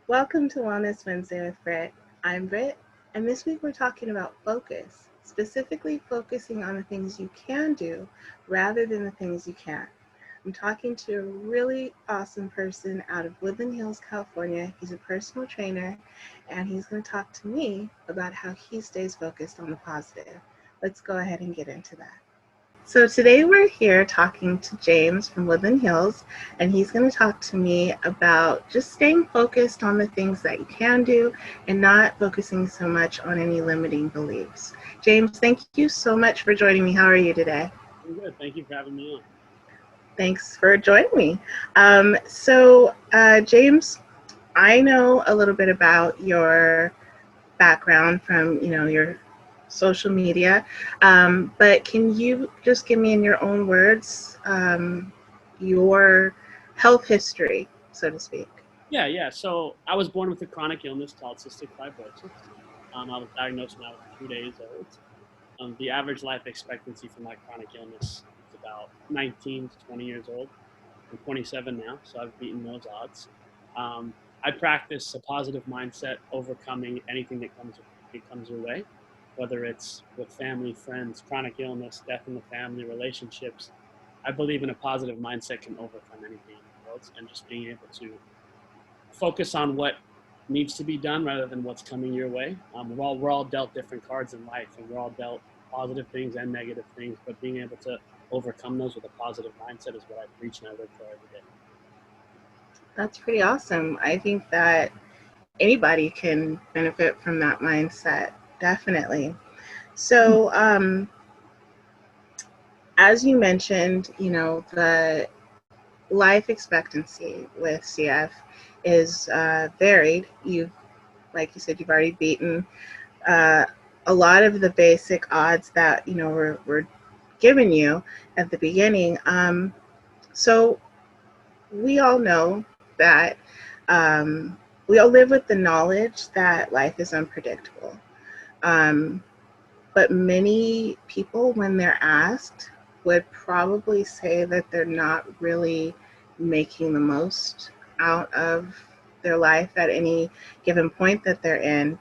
Welcome to Wellness Wednesday with Britt. I'm Britt, and this week we're talking about focus, specifically focusing on the things you can do rather than the things you can't. I'm talking to a really awesome person out of Woodland Hills, California. He's a personal trainer, and he's going to talk to me about how he stays focused on the positive. Let's go ahead and get into that. So today we're here talking to James from Woodland Hills, and he's going to talk to me about just staying focused on the things that you can do and not focusing so much on any limiting beliefs. James, thank you so much for joining me. How are you today? I'm good. Thank you for having me on. Thanks for joining me. James, I know a little bit about your background from, your social media, but can you just give me in your own words your health history, so to speak? Yeah. So I was born with a chronic illness called cystic fibrosis. I was diagnosed when I was 2 days old. The average life expectancy for my chronic illness is about 19 to 20 years old. I'm 27 now, so I've beaten those odds. I practice a positive mindset, overcoming anything that comes your way, whether it's with family, friends, chronic illness, death in the family, relationships. I believe in a positive mindset can overcome anything in the world, and just being able to focus on what needs to be done rather than what's coming your way. We're all dealt different cards in life, and we're all dealt positive things and negative things, but being able to overcome those with a positive mindset is what I preach and I live for every day. That's pretty awesome. I think that anybody can benefit from that mindset, definitely. So, as you mentioned, the life expectancy with CF is varied. Like you said, you've already beaten a lot of the basic odds that were given you at the beginning. So we all know that we all live with the knowledge that life is unpredictable. But many people, when they're asked, would probably say that they're not really making the most out of their life at any given point that they're in.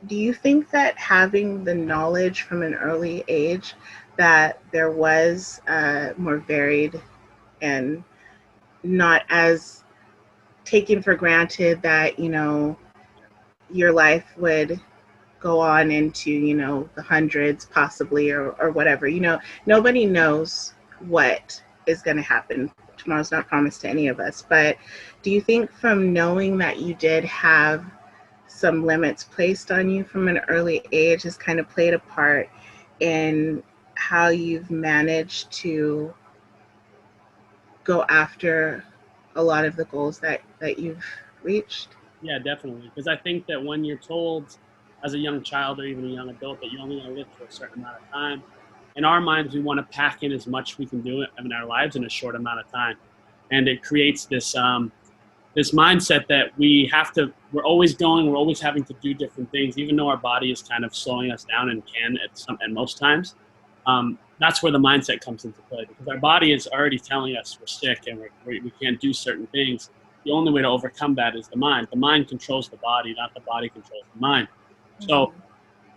Do you think that having the knowledge from an early age that there was more varied and not as taken for granted that, your life would go on into, the hundreds possibly or whatever, nobody knows what is going to happen. Tomorrow's not promised to any of us. But do you think from knowing that you did have some limits placed on you from an early age has kind of played a part in how you've managed to go after a lot of the goals that you've reached? Yeah, definitely. Because I think that when you're told as a young child or even a young adult that you only want to live for a certain amount of time, in our minds, we want to pack in as much we can do in our lives in a short amount of time. And it creates this mindset that we're always going, we're always having to do different things, even though our body is kind of slowing us down and can at most times. That's where the mindset comes into play, because our body is already telling us we're sick and we can't do certain things. The only way to overcome that is the mind. The mind controls the body, not the body controls the mind. So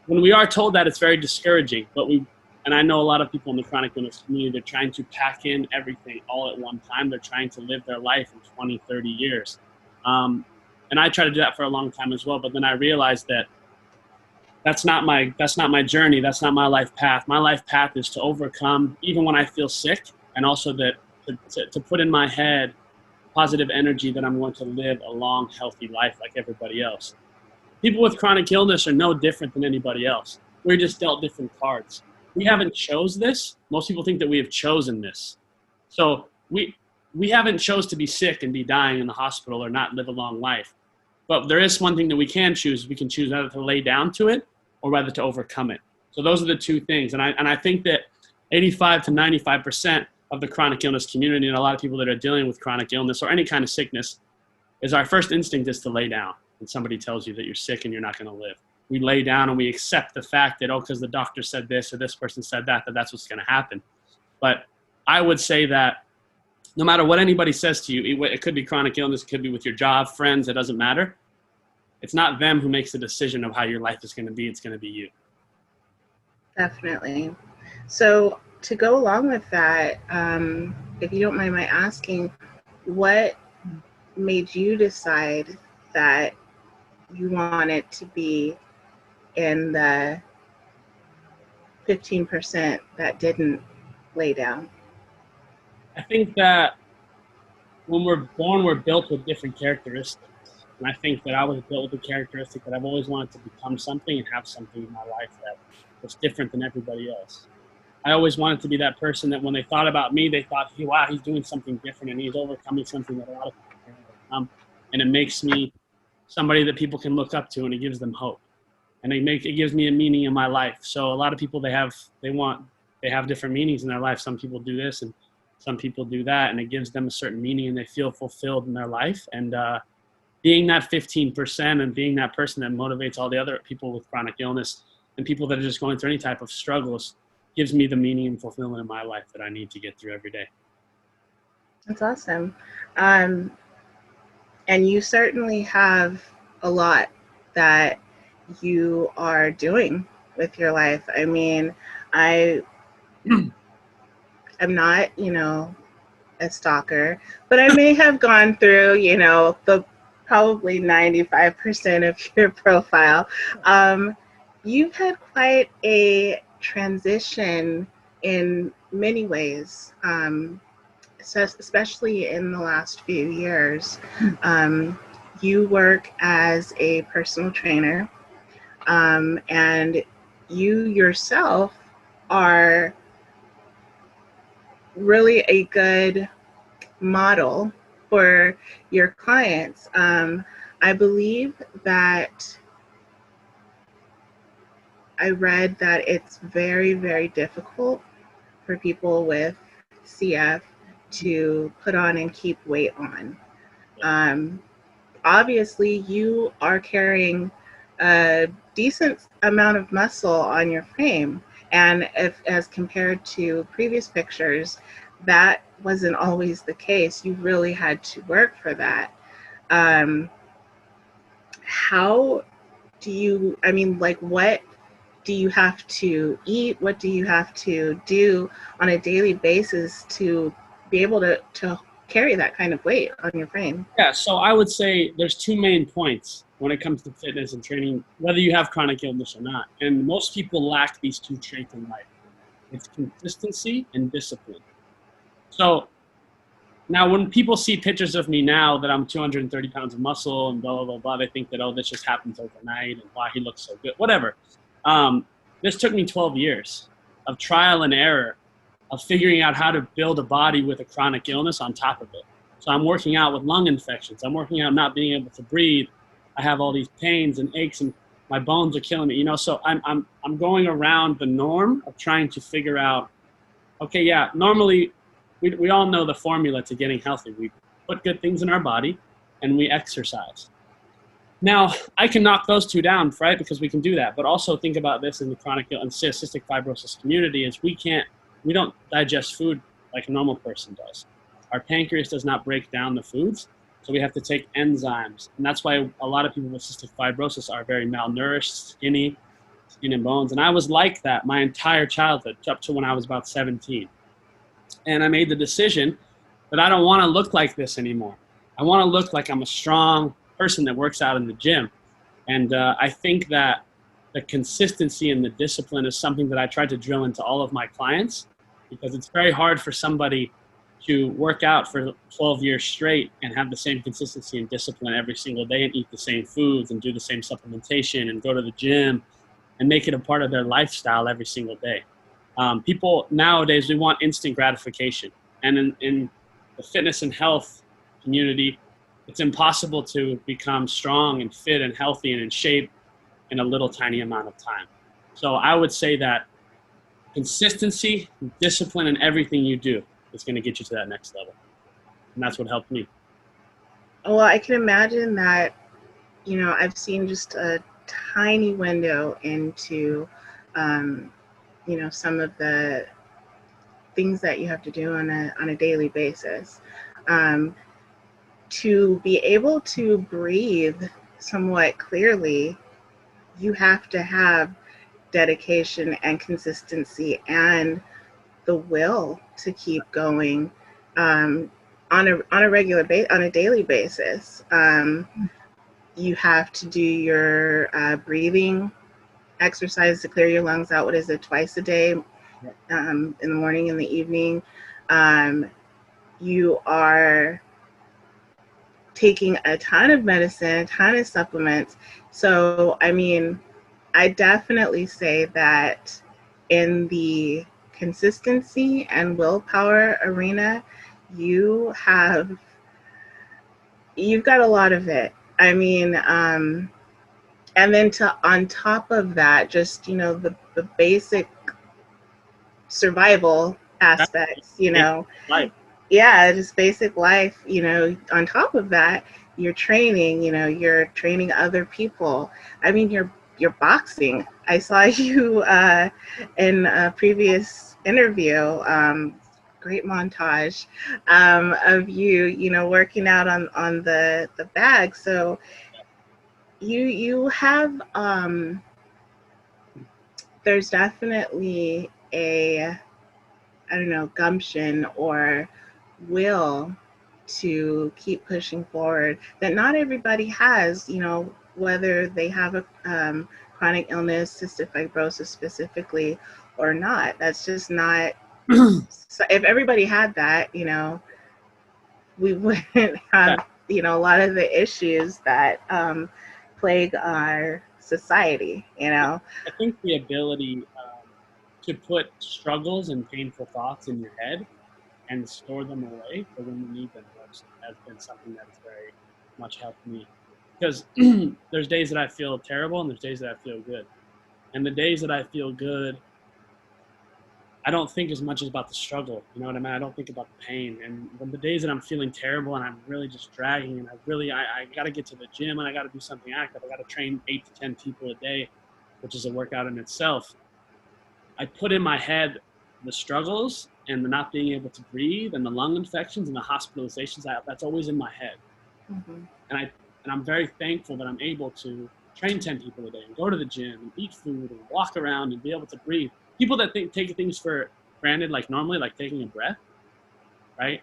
when we are told that, it's very discouraging. And I know a lot of people in the chronic illness community, they're trying to pack in everything all at one time. They're trying to live their life in 20, 30 years. And I tried to do that for a long time as well. But then I realized that that's not my journey. That's not my life path. My life path is to overcome even when I feel sick, and also to put in my head positive energy that I'm going to live a long, healthy life like everybody else. People with chronic illness are no different than anybody else. We're just dealt different cards. We haven't chose this. Most people think that we have chosen this. So we haven't chose to be sick and be dying in the hospital or not live a long life. But there is one thing that we can choose. We can choose either to lay down to it or rather to overcome it. So those are the two things. And I think that 85 to 95% of the chronic illness community, and a lot of people that are dealing with chronic illness or any kind of sickness, is our first instinct is to lay down when somebody tells you that you're sick and you're not going to live. We lay down and we accept the fact that, because the doctor said this or this person said that, that's what's going to happen. But I would say that no matter what anybody says to you, it could be chronic illness, it could be with your job, friends, it doesn't matter. It's not them who makes the decision of how your life is going to be. It's going to be you. Definitely. So to go along with that, if you don't mind my asking, what made you decide that you wanted to be in the 15% that didn't lay down? I think that when we're born, we're built with different characteristics. And I think that I was built with the characteristic that I've always wanted to become something and have something in my life that was different than everybody else. I always wanted to be that person that when they thought about me, they thought, hey, wow, he's doing something different and he's overcoming something that a lot of people can't overcome. And it makes me somebody that people can look up to, and it gives them hope. And it gives me a meaning in my life. So a lot of people, they have different meanings in their life. Some people do this and some people do that, and it gives them a certain meaning and they feel fulfilled in their life. And being that 15% and being that person that motivates all the other people with chronic illness and people that are just going through any type of struggles gives me the meaning and fulfillment in my life that I need to get through every day. That's awesome. And you certainly have a lot that you are doing with your life. I mean, I'm not, a stalker, but I may have gone through, the probably 95% of your profile. You've had quite a transition in many ways, especially in the last few years. You work as a personal trainer, and you yourself are really a good model for your clients. I believe that I read that it's very, very difficult for people with CF to put on and keep weight on. Obviously, you are carrying a decent amount of muscle on your frame. And if, as compared to previous pictures, that wasn't always the case. You really had to work for that. How do you, what do you have to eat? What do you have to do on a daily basis to be able to carry that kind of weight on your frame? Yeah, so I would say there's two main points when it comes to fitness and training, whether you have chronic illness or not. And most people lack these two traits in life. It's consistency and discipline. So now when people see pictures of me now that I'm 230 pounds of muscle and blah, blah, blah, blah, they think that, oh, this just happens overnight and why he looks so good, whatever. This took me 12 years of trial and error of figuring out how to build a body with a chronic illness on top of it. So I'm working out with lung infections. I'm working out not being able to breathe. I have all these pains and aches and my bones are killing me, so I'm going around the norm of trying to figure out, okay, yeah, normally we all know the formula to getting healthy. We put good things in our body and we exercise. Now, I can knock those two down, right, because we can do that. But also think about this in the chronic and cystic fibrosis community is we don't digest food like a normal person does. Our pancreas does not break down the foods, so we have to take enzymes. And that's why a lot of people with cystic fibrosis are very malnourished, skin and bones. And I was like that my entire childhood, up to when I was about 17. And I made the decision that I don't want to look like this anymore. I want to look like I'm a strong person that works out in the gym. And I think that the consistency and the discipline is something that I tried to drill into all of my clients, because it's very hard for somebody to work out for 12 years straight and have the same consistency and discipline every single day and eat the same foods and do the same supplementation and go to the gym and make it a part of their lifestyle every single day. People nowadays, we want instant gratification. And in the fitness and health community, it's impossible to become strong and fit and healthy and in shape in a little tiny amount of time. So I would say that consistency, discipline in everything you do is going to get you to that next level. And that's what helped me. Well, I can imagine that, I've seen just a tiny window into, some of the things that you have to do on a daily basis. Um, to be able to breathe somewhat clearly, you have to have dedication and consistency and the will to keep going on a regular on a daily basis. You have to do your breathing exercise to clear your lungs out. What is it, twice a day, in the morning and the evening? You are taking a ton of medicine, a ton of supplements. So, I mean, I definitely say that in the consistency and willpower arena, you have you've got a lot of it. I mean, and then to on top of that, just the basic survival aspects, Life. yeah, just basic life, on top of that, you're training, you're training other people. I mean, you're boxing. I saw you in a previous interview, great montage of you, working out on the bag. So you have there's definitely a, I don't know, gumption or will to keep pushing forward that not everybody has, whether they have a chronic illness, cystic fibrosis specifically, or not. That's just not, so if everybody had that, we wouldn't have, a lot of the issues that plague our society, I think the ability to put struggles and painful thoughts in your head and store them away for when you need them most has been something that has very much helped me. Because there's days that I feel terrible and there's days that I feel good. And the days that I feel good, I don't think as much about the struggle. You know what I mean? I don't think about the pain. And when the days that I'm feeling terrible and I'm really just dragging and I got to get to the gym and I got to do something active. I got to train 8 to 10 people a day, which is a workout in itself. I put in my head the struggles and the not being able to breathe and the lung infections and the hospitalizations. That's always in my head. Mm-hmm. And I'm very thankful that I'm able to train 10 people a day and go to the gym and eat food and walk around and be able to breathe. People that take things for granted, like normally, like taking a breath, right?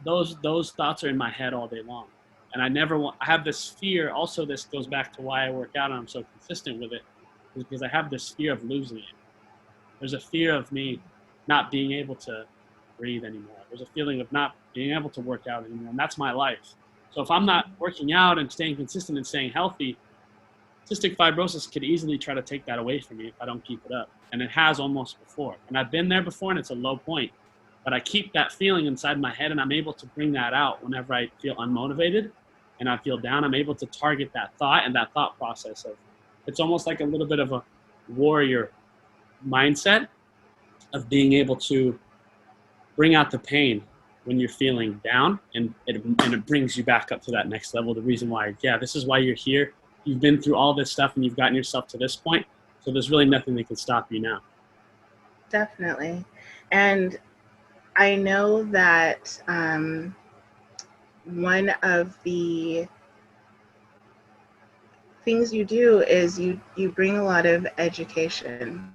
Those thoughts are in my head all day long. And I never want, I have this fear. Also, this goes back to why I work out and I'm so consistent with it, is because I have this fear of losing it. There's a fear of me not being able to breathe anymore. There's a feeling of not being able to work out anymore. And that's my life. So if I'm not working out and staying consistent and staying healthy, cystic fibrosis could easily try to take that away from me if I don't keep it up. And it has almost before. And I've been there before and it's a low point. But I keep that feeling inside my head and I'm able to bring that out whenever I feel unmotivated and I feel down. I'm able to target that thought and that thought process of, it's almost like a little bit of a warrior mindset of being able to bring out the pain when you're feeling down and it brings you back up to that next level. The reason why, this is why you're here. You've been through all this stuff and you've gotten yourself to this point. So there's really nothing that can stop you now. Definitely. And I know that one of the things you do is you bring a lot of education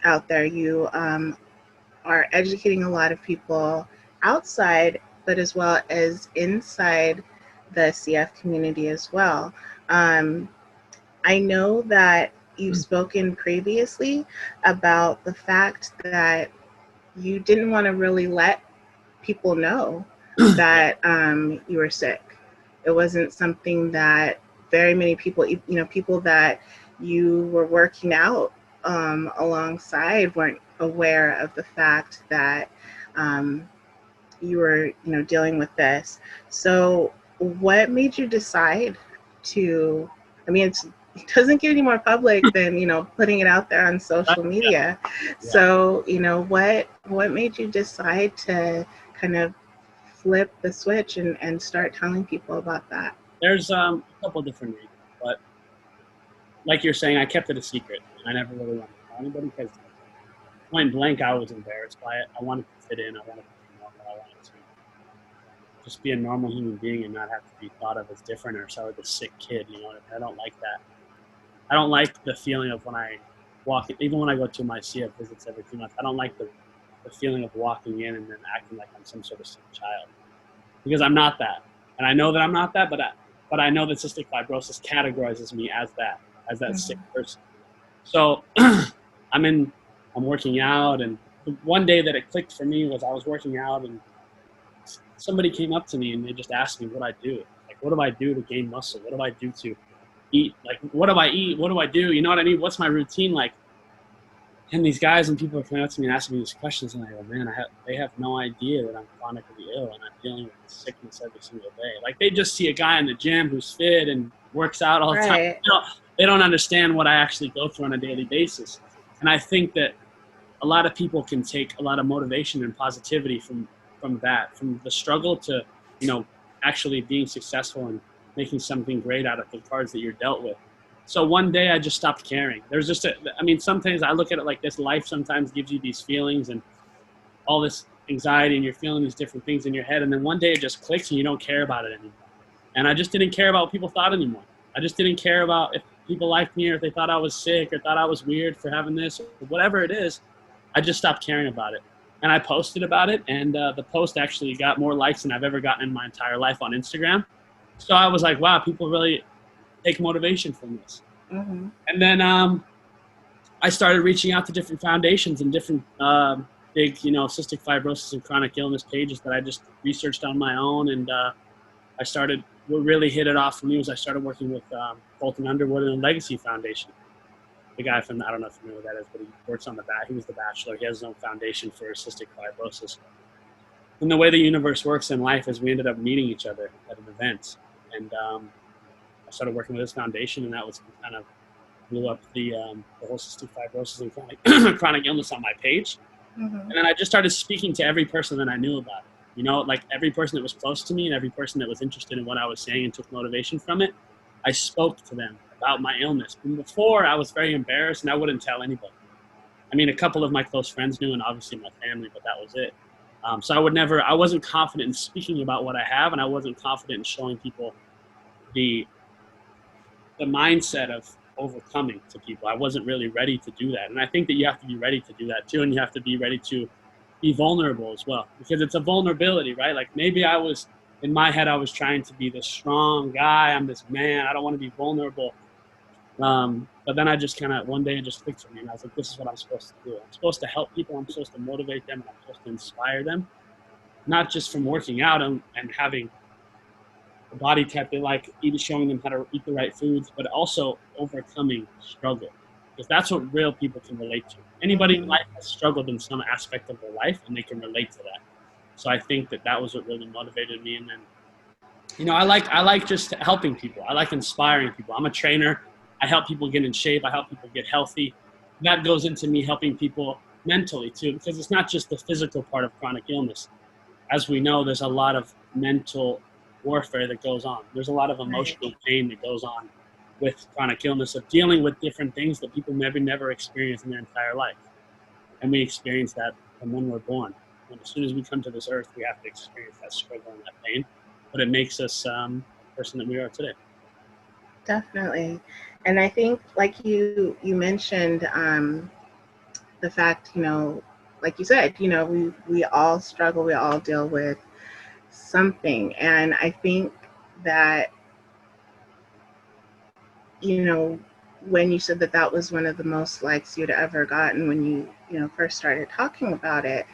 out there. You are educating a lot of people outside, but as well as inside the CF community as well. I know that you've spoken previously about the fact that you didn't want to really let people know that you were sick. It wasn't something that very many people, people that you were working out alongside weren't aware of the fact that you were, dealing with this. So what made you decide to, I mean, it doesn't get any more public than, putting it out there on social media. So, what made you decide to kind of flip the switch and start telling people about that? There's a couple of different reasons, but like you're saying, I kept it a secret. I never really wanted to tell anybody because point blank, I was embarrassed by it. I wanted to fit in. I wanted to be normal. I wanted to just be a normal human being and not have to be thought of as different or sound like a sick kid. You know, I don't like that. I don't like the feeling of when I walk, even when I go to my CF visits every 2 months, I don't like the feeling of walking in and then acting like I'm some sort of sick child, because I'm not that. And I know that I'm not that, but I know that cystic fibrosis categorizes me as that sick person. So I'm working out, and the one day that it clicked for me was I was working out and somebody came up to me and they just asked me what I do. Like, what do I do to gain muscle? What do I do to eat? Like, what do I eat? What do I do? You know what I mean? What's my routine like? And these guys and people are coming up to me and asking me these questions, and I go, man, they have no idea that I'm chronically ill and I'm dealing with sickness every single day. Like, they just see a guy in the gym who's fit and works out all the time. Right. They don't understand what I actually go through on a daily basis. And I think that a lot of people can take a lot of motivation and positivity from that, from the struggle to, actually being successful and making something great out of the cards that you're dealt with. So one day I just stopped caring. There's just sometimes I look at it like this: life sometimes gives you these feelings and all this anxiety, and you're feeling these different things in your head. And then one day it just clicks and you don't care about it anymore. And I just didn't care about what people thought anymore. I just didn't care about if people liked me or if they thought I was sick or thought I was weird for having this or whatever it is. I just stopped caring about it. And I posted about it, and the post actually got more likes than I've ever gotten in my entire life on Instagram. So I was like, wow, people really take motivation from this. Mm-hmm. And then I started reaching out to different foundations and different big, cystic fibrosis and chronic illness pages that I just researched on my own. And I started, what really hit it off for me was I started working with Bolton Underwood and the Legacy Foundation. The guy from, I don't know if you know who that is, but he works on he was the Bachelor. He has his own foundation for cystic fibrosis. And the way the universe works in life is we ended up meeting each other at an event. And I started working with his foundation, and that was kind of blew up the whole cystic fibrosis and chronic illness on my page. Mm-hmm. And then I just started speaking to every person that I knew about it. Like every person that was close to me and every person that was interested in what I was saying and took motivation from it, I spoke to them about my illness. And before, I was very embarrassed and I wouldn't tell anybody. I mean, a couple of my close friends knew, and obviously my family, but that was it. So I wasn't confident in speaking about what I have, and I wasn't confident in showing people the mindset of overcoming to people. I wasn't really ready to do that. And I think that you have to be ready to do that too. And you have to be ready to be vulnerable as well, because it's a vulnerability, right? Like maybe in my head, I was trying to be this strong guy. I'm this man. I don't want to be vulnerable. But then I just one day it just clicked for me, and I was like, this is what I'm supposed to do. I'm supposed to help people. I'm supposed to motivate them. And I'm supposed to inspire them, not just from working out and having a body type they like, even showing them how to eat the right foods, but also overcoming struggle, because that's what real people can relate to. Anybody in life has struggled in some aspect of their life, and they can relate to that. So I think that was what really motivated me. And then, I like just helping people. I like inspiring people. I'm a trainer. I help people get in shape. I help people get healthy. That goes into me helping people mentally too, because it's not just the physical part of chronic illness. As we know, there's a lot of mental warfare that goes on. There's a lot of emotional pain that goes on with chronic illness, of dealing with different things that people maybe never experienced in their entire life. And we experience that from when we're born. And as soon as we come to this earth, we have to experience that struggle and that pain. But it makes us the person that we are today. Definitely. And I think, like you mentioned, the fact, like you said, we all struggle, we all deal with something. And I think that, when you said that was one of the most likes you'd ever gotten when you first started talking about it,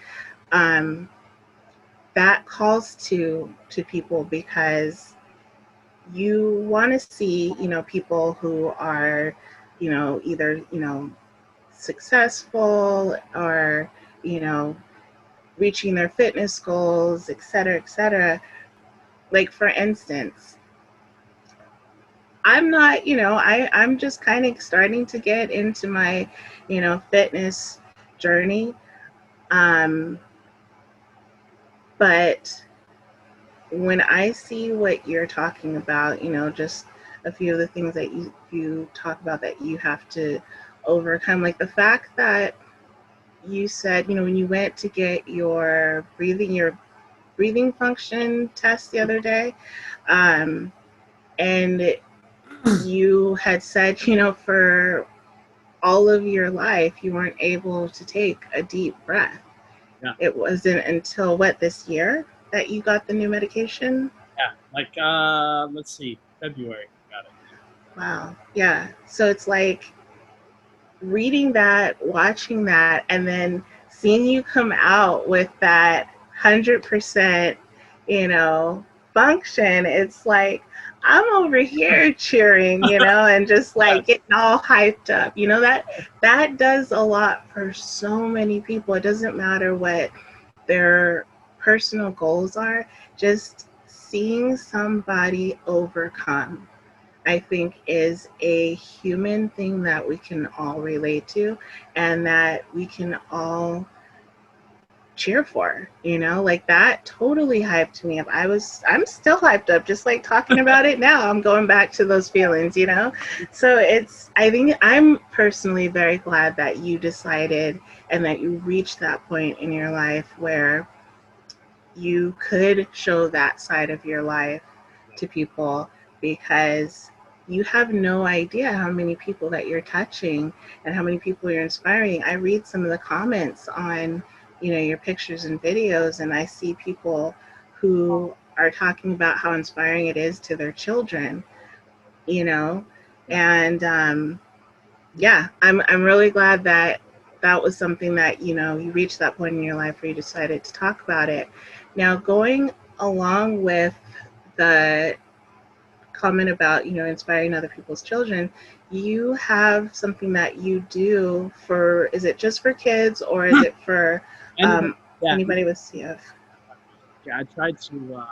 that calls to people, because you want to see, people who are, either, successful or, reaching their fitness goals, et cetera, et cetera. Like, for instance, I'm not, I'm just kind of starting to get into my, fitness journey. But when I see what you're talking about, just a few of the things that you talk about that you have to overcome, like the fact that you said, when you went to get your breathing function test the other day, um, and you had said, for all of your life, you weren't able to take a deep breath. Yeah. It wasn't until what, this year that you got the new medication? Yeah, like let's see, February. Got it. Wow. Yeah. So it's like reading that, watching that, and then seeing you come out with that 100%, function. It's like I'm over here cheering, and just Yeah. like getting all hyped up. That does a lot for so many people. It doesn't matter what their personal goals are. Just seeing somebody overcome, I think, is a human thing that we can all relate to and that we can all cheer for. Like that totally hyped me up. I'm still hyped up, just like talking about it now. I'm going back to those feelings. So I think I'm personally very glad that you decided and that you reached that point in your life where you could show that side of your life to people, because you have no idea how many people that you're touching and how many people you're inspiring. I read some of the comments on, your pictures and videos, and I see people who are talking about how inspiring it is to their children, you know, Yeah. and yeah, I'm really glad that that was something that, you reached that point in your life where you decided to talk about it. Now, going along with the comment about, inspiring other people's children, you have something that you do for, is it just for kids or is it for Anybody, yeah, anybody with CF? yeah. I tried to,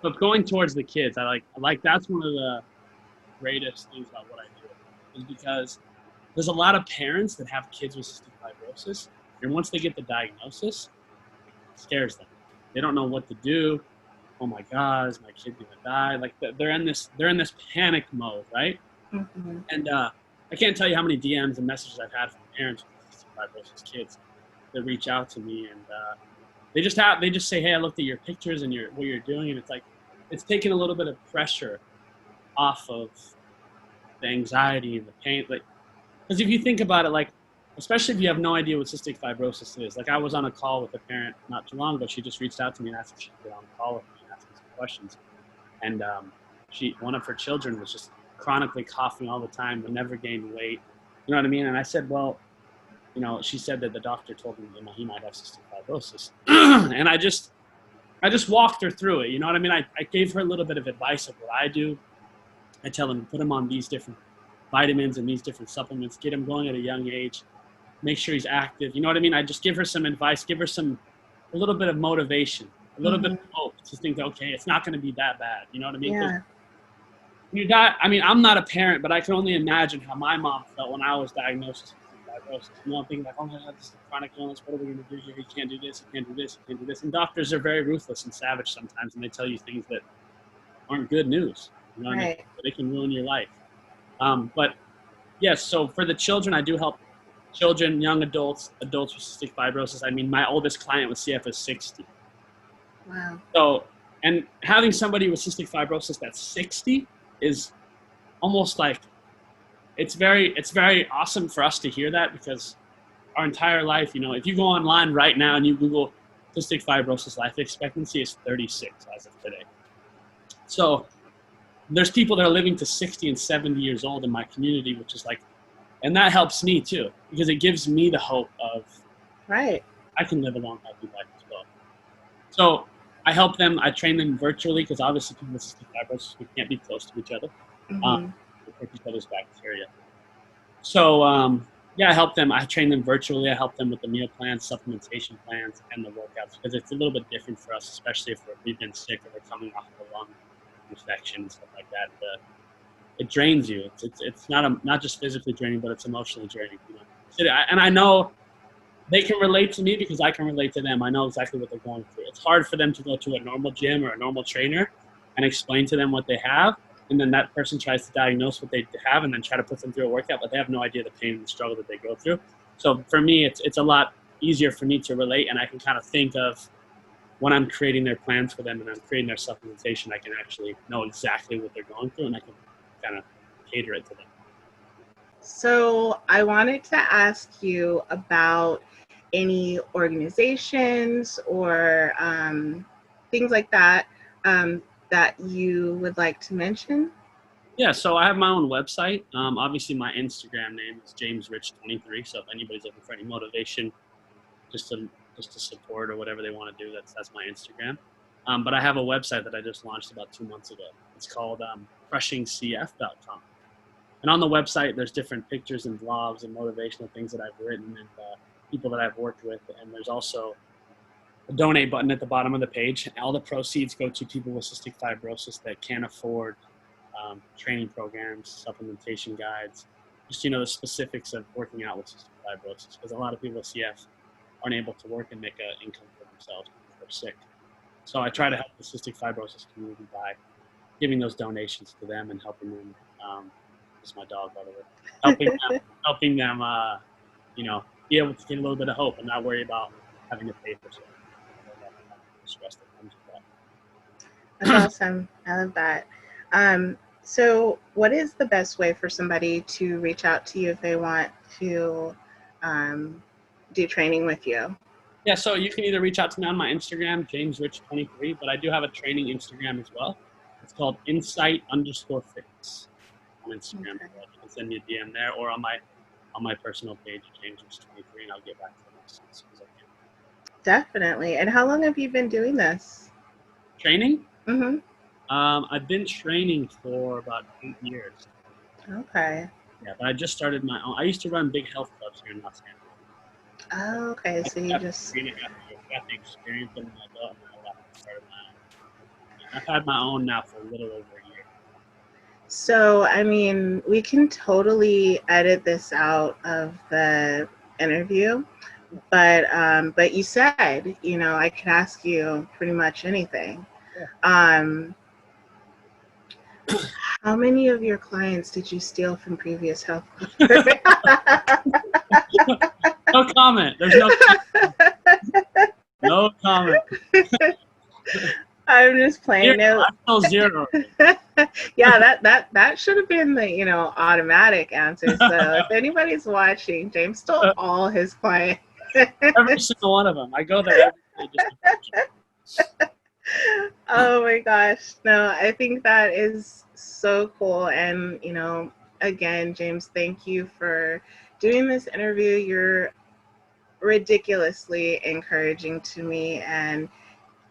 but going towards the kids, I like that's one of the greatest things about what I do is because there's a lot of parents that have kids with cystic fibrosis, and once they get the diagnosis, it scares them. They don't know what to do. Oh my God, is my kid gonna die? Like they're in this panic mode, right? Mm-hmm. And I can't tell you how many DMs and messages I've had from parents with cystic fibrosis kids that reach out to me, and they just say, hey, I looked at your pictures and what you're doing, and it's like it's taking a little bit of pressure off of the anxiety and the pain. Like, because if you think about it, like, especially if you have no idea what cystic fibrosis is. Like, I was on a call with a parent not too long ago. She just reached out to me and asked if she could get on a call with me and ask me some questions. And one of her children was just chronically coughing all the time, but never gained weight. You know what I mean? And I said, well, she said that the doctor told him that he might have cystic fibrosis. And I just walked her through it. You know what I mean? I gave her a little bit of advice of what I do. I tell them, put him on these different vitamins and these different supplements, get him going at a young age, make sure he's active. You know what I mean? I just give her some advice, give her a little bit of motivation, a little bit of Mm-hmm. hope to think, okay, it's not going to be that bad. You know what I mean? Because Yeah. when you die, I mean, I'm not a parent, but I can only imagine how my mom felt when I was diagnosed with fibrosis. I'm thinking like, oh my God, this is a chronic illness. What are we going to do here? You can't do this. You can't do this. You can't do this. And doctors are very ruthless and savage sometimes, and they tell you things that aren't good news. You know, and Right. they can ruin your life. But yes, so for the children, I do help children, young adults, adults with cystic fibrosis. I mean, my oldest client with CF is 60. Wow. So, and having somebody with cystic fibrosis that's 60 is almost like it's very awesome for us to hear that, because our entire life, if you go online right now and you Google cystic fibrosis, life expectancy is 36 as of today. So there's people that are living to 60 and 70 years old in my community, which is like, and that helps me too, because it gives me the hope of Right. I can live a long, healthy life as well. So I help them. I train them virtually, because obviously people with cystic fibrosis, we can't be close to each other. Mm-hmm. We take each other's bacteria. So yeah, I help them. I train them virtually. I help them with the meal plans, supplementation plans, and the workouts, because it's a little bit different for us, especially if we've been sick or we're coming off of a lung infection and stuff like that. It drains you. It's not just physically draining, but it's emotionally draining. And I know they can relate to me because I can relate to them. I know exactly what they're going through. It's hard for them to go to a normal gym or a normal trainer and explain to them what they have, and then that person tries to diagnose what they have and then try to put them through a workout, but they have no idea the pain and the struggle that they go through. So for me, it's a lot easier for me to relate, and I can kind of think of when I'm creating their plans for them and I'm creating their supplementation, I can actually know exactly what they're going through, and I can kind of cater it to them. So I wanted to ask you about any organizations or things like that that you would like to mention. Yeah, so I have my own website. Obviously, my Instagram name is JamesRich23. So if anybody's looking for any motivation, just to support or whatever they want to do, that's my Instagram. But I have a website that I just launched about 2 months ago. It's called crushingcf.com. And on the website, there's different pictures and vlogs and motivational things that I've written and people that I've worked with. And there's also a donate button at the bottom of the page. All the proceeds go to people with cystic fibrosis that can't afford training programs, supplementation guides, just, the specifics of working out with cystic fibrosis. Because a lot of people with CF aren't able to work and make an income for themselves because they're sick. So I try to help the cystic fibrosis community by giving those donations to them and helping them. This is my dog, by the way. Helping them, be able to get a little bit of hope and not worry about having to pay for something. Stress that comes with that. That's awesome. I love that. So what is the best way for somebody to reach out to you if they want to do training with you? Yeah, so you can either reach out to me on my Instagram, JamesRich23, but I do have a training Instagram as well. It's called insight_fitness on Instagram. Okay. You can send me a DM there or on my personal page, JamesRich23, and I'll get back to them as soon as I can. Definitely. And how long have you been doing this? Training? Mm-hmm. I've been training for about 8 years. Okay. Yeah, but I just started my own. I used to run big health clubs here in Los Angeles. Oh, okay. So you just got the experience in my belt, and I started my own. I've had my own now for a little over a year. So, I mean, we can totally edit this out of the interview, but you said, I could ask you pretty much anything. Yeah. How many of your clients did you steal from previous health clubs? No comment. There's no comment. I'm just playing. I'm zero. Yeah, that should have been the automatic answer. So if anybody's watching, James stole all his clients. Every single one of them. I go there every day just to Oh my gosh. No, I think that is so cool. And, again, James, thank you for doing this interview. You're ridiculously encouraging to me. And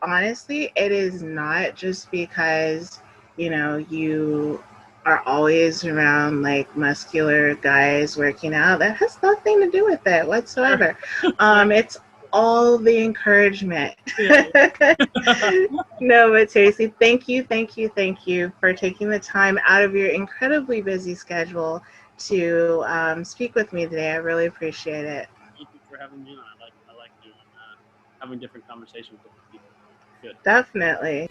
honestly, it is not just because, you are always around like muscular guys working out. That has nothing to do with it whatsoever. It's all the encouragement. No, but seriously, thank you for taking the time out of your incredibly busy schedule to speak with me today. I really appreciate it. Thank you for having me on. I like doing having different conversations with people. Good. Definitely.